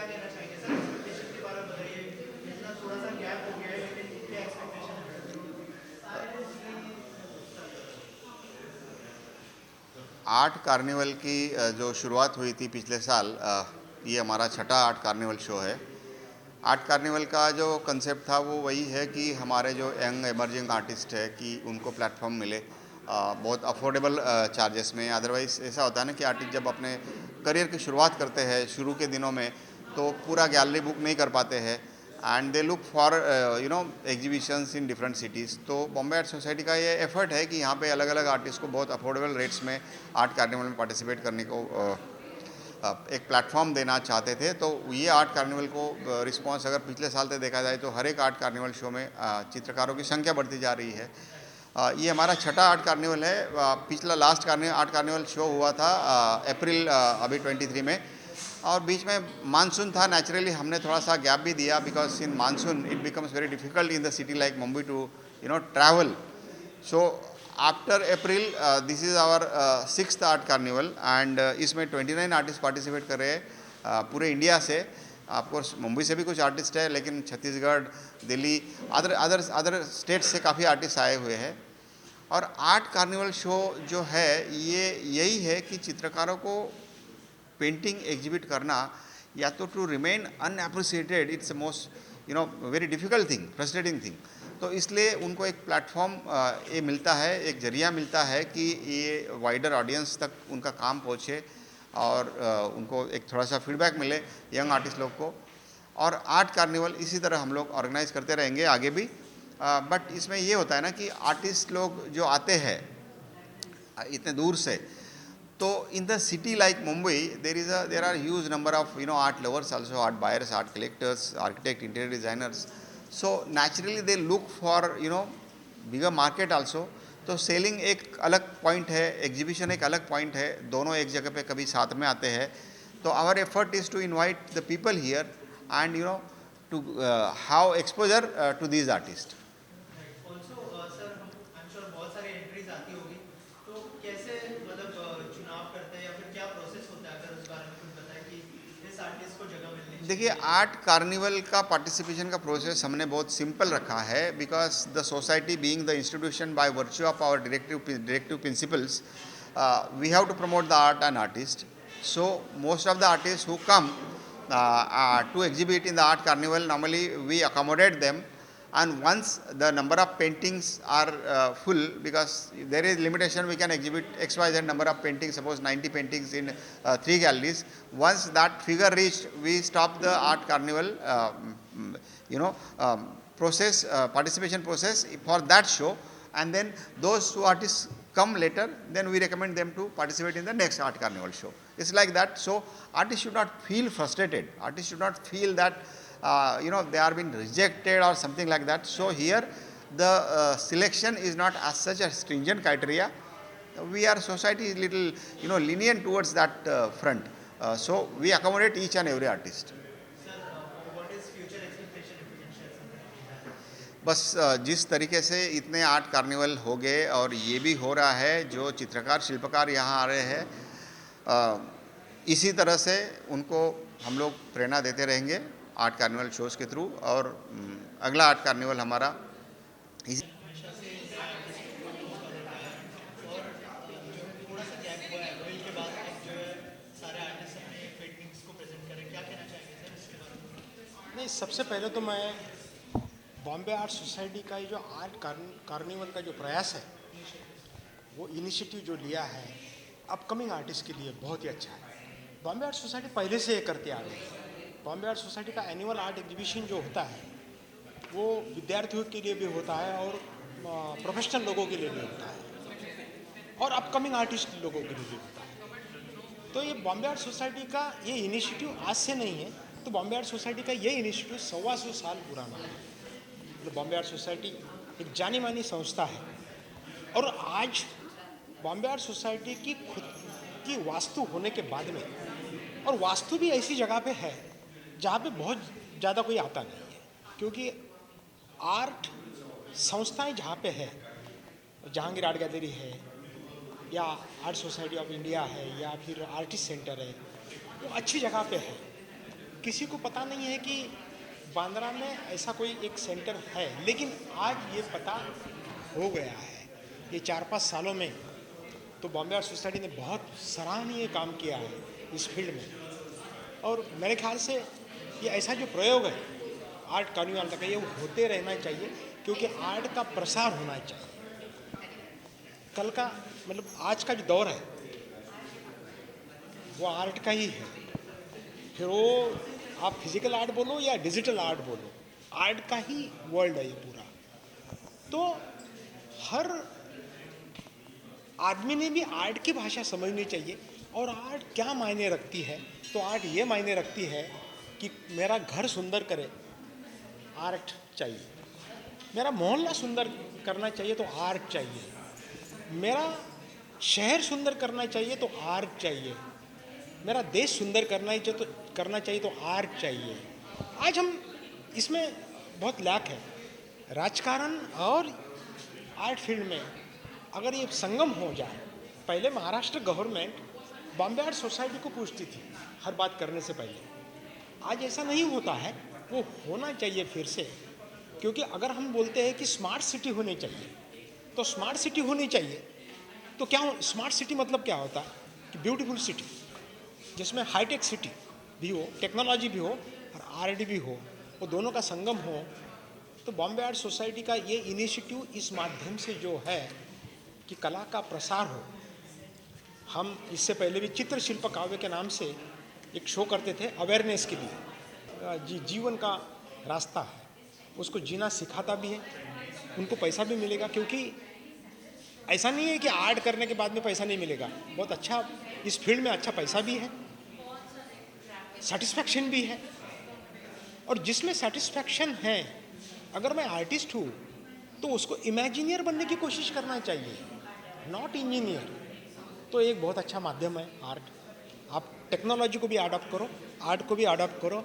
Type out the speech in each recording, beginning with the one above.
कहना चाहेंगे sir, expectation के बारे में बताइए। इतना थोड़ा सा गैप हो गया है, लेकिन क्या एक्सपेक्टेशन आर्ट कार्निवल की जो शुरुआत हुई थी पिछले साल, ये हमारा छठा आर्ट कार्निवल शो है। आर्ट कार्निवल का जो कंसेप्ट था वो वही है कि हमारे जो यंग एमर्जिंग आर्टिस्ट है कि उनको प्लेटफॉर्म मिले बहुत अफोर्डेबल चार्जेस में। अदरवाइज़ ऐसा होता है ना कि आर्टिस्ट जब अपने करियर की शुरुआत करते हैं शुरू के दिनों में, तो पूरा गैलरी बुक नहीं कर पाते हैं and they look for exhibitions in different cities. तो बॉम्बे आर्ट सोसाइटी का ये एफर्ट है कि यहाँ पे अलग अलग आर्टिस्ट को बहुत अफोर्डेबल रेट्स में आर्ट कार्निवल में पार्टिसिपेट करने को एक प्लेटफॉर्म देना चाहते थे। तो ये आर्ट कार्निवल को रिस्पांस अगर पिछले साल से देखा जाए तो हर एक आर्ट कार्निवल शो में चित्रकारों की संख्या बढ़ती जा रही है। ये हमारा छठा आर्ट कार्निवल है। पिछला लास्ट आर्ट कार्निवल शो हुआ था अप्रैल अभी 23 में, और बीच में मानसून था। नेचुरली हमने थोड़ा सा गैप भी दिया because in monsoon it becomes very difficult in the city like Mumbai to travel. So after April this is our sixth art carnival and इसमें 29 आर्टिस्ट पार्टिसिपेट कर रहे हैं पूरे इंडिया से। ऑफकोर्स मुंबई से भी कुछ आर्टिस्ट है, लेकिन छत्तीसगढ़, दिल्ली, अदर स्टेट्स से काफ़ी आर्टिस्ट आए हुए हैं। और आर्ट कार्निवल शो जो है ये यही है कि चित्रकारों को पेंटिंग एग्जिबिट करना, या तो to remain unappreciated, it's most very difficult thing, frustrating thing. तो इसलिए उनको एक प्लेटफॉर्म ये मिलता है, एक जरिया मिलता है कि ये वाइडर ऑडियंस तक उनका काम पहुँचे और उनको एक थोड़ा सा फीडबैक मिले यंग आर्टिस्ट लोग को। और आर्ट कार्निवल इसी तरह हम लोग ऑर्गेनाइज करते रहेंगे आगे भी। बट इसमें ये होता है ना कि आर्टिस्ट लोग जो आते हैं इतने दूर से, तो in the city like Mumbai, there are huge number of art lovers also, art buyers, art collectors, architect, interior designers. So naturally they look for bigger market also. तो सेलिंग एक अलग पॉइंट है, एग्जीबिशन एक अलग point है, दोनों एक जगह पे कभी साथ में आते हैं। तो our effort is to invite the people here and to how exposure to these artist. Also sir, I am sure बहुत सारी एंट्रीज आती होगी, तो कैसे मतलब चुनाव करते हैं या फिर क्या प्रोसेस होता है, अगर उस बारे में कुछ बताएं कि इस आर्टिस्ट को जगह मिलनी चाहिए। देखिए, आर्ट कार्निवल का पार्टिसिपेशन का प्रोसेस हमने बहुत सिंपल रखा है because the society being the institution by virtue of our directive principles, we have to promote the art and artist. So most of the artist who come to exhibit in the art carnival, normally we accommodate them, and once the number of paintings are full, because there is limitation, we can exhibit XYZ number of paintings, suppose 90 paintings in 3 galleries. Once that figure reached, we stop the art carnival process, participation process for that show, and then those two artists come later, then we recommend them to participate in the next art carnival show. It's like that. So artists should not feel frustrated. Artists should not feel that they are being rejected or something like that. So here the selection is not as such a stringent criteria. We are society is little lenient towards that front. So we accommodate each and every artist. Sir, what is future expectation, if you can share something. बस जिस तरीके से इतने art carnival हो गए और ये भी हो रहा है, जो चित्रकार शिल्पकार यहाँ आ रहे हैं, इसी तरह से उनको हम लोग प्रेरणा देते रहेंगे आर्ट कार्निवल शोज़ के थ्रू। और अगला आर्ट कार्निवल हमारा इसी हमेशा से आर्टिस्ट को यूज कर रखा है, और जो थोड़ा सा गैप हुआ है अप्रैल के बाद, अब जो है सारे आर्टिस्ट अपने पेंटिंग्स को प्रेजेंट करें, क्या कहना चाहेंगे सर इसके बारे में। नहीं, सबसे पहले तो मैं बॉम्बे आर्ट सोसाइटी का ये जो आर्ट कार्निवल का जो प्रयास है, वो इनिशिएटिव जो लिया है अपकमिंग आर्टिस्ट के लिए बहुत ही अच्छा है। बॉम्बे आर्ट सोसाइटी पहले से ये करते आ रही है। बॉम्बे आर्ट सोसाइटी का एनुअल आर्ट एग्जीबिशन जो होता है वो विद्यार्थियों के लिए भी होता है और प्रोफेशनल लोगों के लिए भी होता है और अपकमिंग आर्टिस्ट लोगों के लिए भी होता है। तो ये बॉम्बे आर्ट सोसाइटी का ये इनिशिएटिव आज से नहीं है, तो बॉम्बे आर्ट सोसाइटी का ये इनिशिएटिव 125 साल पुराना है। तो बॉम्बे आर्ट सोसाइटी एक जानी मानी संस्था है, और आज बॉम्बे आर्ट सोसाइटी की खुद की वास्तु होने के बाद में, और वास्तु भी ऐसी जगह पे है जहाँ पे बहुत ज़्यादा कोई आता नहीं है, क्योंकि आर्ट संस्थाएं जहाँ पे है, जहांगीर आर्ट गैलरी है या आर्ट सोसाइटी ऑफ इंडिया है या फिर आर्टिस्ट सेंटर है, वो अच्छी जगह पे है। किसी को पता नहीं है कि बांद्रा में ऐसा कोई एक सेंटर है, लेकिन आज ये पता हो गया है। ये 4-5 सालों में तो बॉम्बे आर्ट सोसाइटी ने बहुत सराहनीय काम किया है इस फील्ड में। और मेरे ख्याल से ये ऐसा जो प्रयोग है आर्ट कार्निवल का, ये होते रहना चाहिए, क्योंकि आर्ट का प्रसार होना चाहिए। कल का मतलब आज का जो दौर है वो आर्ट का ही है। फिर वो आप फिजिकल आर्ट बोलो या डिजिटल आर्ट बोलो, आर्ट का ही वर्ल्ड है ये पूरा। तो हर आदमी ने भी आर्ट की भाषा समझनी चाहिए। और आर्ट क्या मायने रखती है, तो आर्ट ये मायने रखती है कि मेरा घर सुंदर करे, आर्ट चाहिए। मेरा मोहल्ला सुंदर करना चाहिए तो आर्ट चाहिए। मेरा शहर सुंदर करना चाहिए तो आर्ट चाहिए। मेरा देश सुंदर करना चाहिए तो आर्ट चाहिए। आज हम इसमें बहुत लैक है। राजकारण और आर्ट फील्ड में अगर ये संगम हो जाए, पहले Maharashtra government Bombay art society को पूछती थी हर बात करने से पहले। आज ऐसा नहीं होता है, वो होना चाहिए फिर से। क्योंकि अगर हम बोलते हैं कि स्मार्ट सिटी होनी चाहिए, तो स्मार्ट सिटी होनी चाहिए तो क्या स्मार्ट सिटी मतलब क्या होता है कि ब्यूटीफुल सिटी जिसमें हाईटेक सिटी भी हो, टेक्नोलॉजी भी हो और आर्ट भी हो, वो दोनों का संगम हो। तो बॉम्बे आर्ट सोसाइटी का ये इनिशिएटिव इस माध्यम से जो है कि कला का प्रसार हो। हम इससे पहले भी चित्र शिल्प काव्य के नाम से एक शो करते थे अवेयरनेस के लिए। जीवन का रास्ता है, उसको जीना सिखाता भी है, उनको पैसा भी मिलेगा। क्योंकि ऐसा नहीं है कि आर्ट करने के बाद में पैसा नहीं मिलेगा। बहुत अच्छा इस फील्ड में अच्छा पैसा भी है, सेटिस्फैक्शन भी है। और जिसमें सेटिस्फैक्शन है, अगर मैं आर्टिस्ट हूँ तो उसको इमेजिनियर बनने की कोशिश करना चाहिए, नॉट इंजीनियर। तो एक बहुत अच्छा माध्यम है आर्ट। आप टेक्नोलॉजी को भी अडॉप्ट करो, आर्ट को भी अडॉप्ट करो।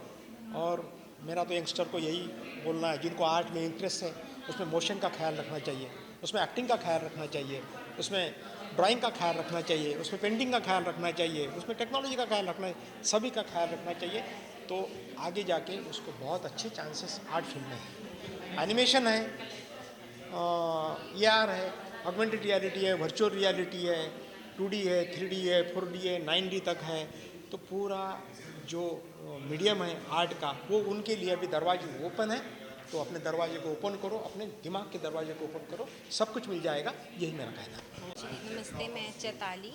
और मेरा तो यंगस्टर को यही बोलना है, जिनको आर्ट में इंटरेस्ट है उसमें मोशन का ख्याल रखना चाहिए, उसमें एक्टिंग का ख्याल रखना चाहिए, उसमें ड्राइंग का ख्याल रखना चाहिए, उसमें पेंटिंग का ख्याल रखना चाहिए, उसमें टेक्नोलॉजी का ख्याल रखना, सभी का ख्याल रखना चाहिए। तो आगे जाके उसको बहुत अच्छे चांसेस आर्ट फील्ड में है। एनिमेशन है, AR है, ऑगमेंटेड रियलिटी है, वर्चुअल रियलिटी है, 2D है, 3D है, 4D है, 9D तक है। तो पूरा जो मीडियम है आर्ट का, वो उनके लिए भी दरवाजे ओपन है। तो अपने दरवाजे को ओपन करो, अपने दिमाग के दरवाजे को ओपन करो, सब कुछ मिल जाएगा। यही मेरा कहना है। जी नमस्ते, मैं चैताली।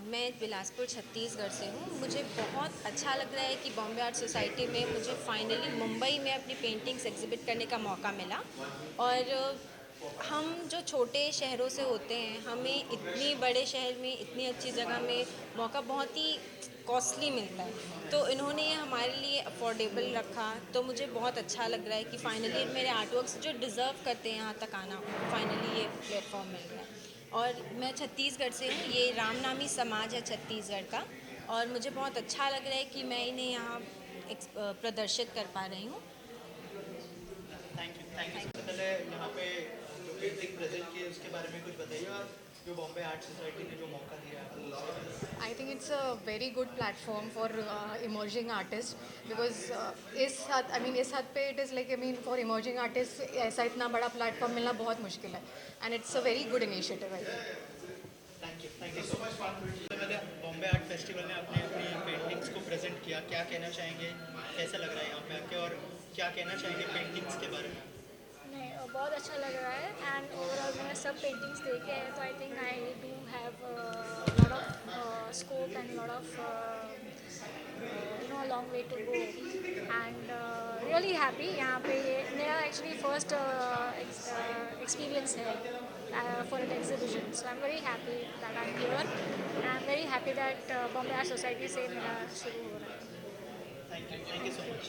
मैं बिलासपुर छत्तीसगढ़ से हूँ। मुझे बहुत अच्छा लग रहा है कि बॉम्बे आर्ट सोसाइटी में मुझे फाइनली मुंबई में अपनी पेंटिंग्स एग्जिबिट करने का मौका मिला। और हम जो छोटे शहरों से होते हैं, हमें इतनी बड़े शहर में इतनी अच्छी जगह में मौका बहुत ही कॉस्टली मिलता है। तो इन्होंने ये हमारे लिए अफोर्डेबल रखा। तो मुझे बहुत अच्छा लग रहा है कि फाइनली मेरे आर्टवर्क्स जो डिज़र्व करते हैं यहाँ तक आना, फाइनली ये प्लेटफॉर्म मिल गया। और मैं छत्तीसगढ़ से हूँ, ये रामनामी समाज है छत्तीसगढ़ का। और मुझे बहुत अच्छा लग रहा है कि मैं इन्हें यहाँ प्रदर्शित कर पा रही हूँ। Thank you. सबसे पहले यहाँ पे जो पेंटिंग प्रेजेंट की है उसके बारे में कुछ बताइए, और जो बॉम्बे आर्ट सोसाइटी ने जो मौका दिया है। I think it's a very good platform for emerging artists because इस हद पे it is like for emerging artists ऐसा इतना बड़ा platform मिलना बहुत मुश्किल है, and it's a very good initiative I think. Thank you so much. पहले बॉम्बे आर्ट फेस्टिवल में आपने अपनी पेंटिंग्स को प्रेजेंट किया, क्या कहना चाहेंगे, कैसा लग रहा है यहाँ पे आके, और क्या कहना चाहेंगे पेंटिंग्स के बारे में? नहीं, बहुत अच्छा लग रहा है। एंड ओवरऑल मैंने सब पेंटिंग्स देखे हैं, तो I think I do have lot of scope and lot of long way to go. And really happy. यहाँ पे ये मेरा एक्चुअली फर्स्ट एक्सपीरियंस है for an exhibition, so I am very happy that I am here and I am very happy that Bombay art society से मेरा शुरू हो रहा है। Thank you so much.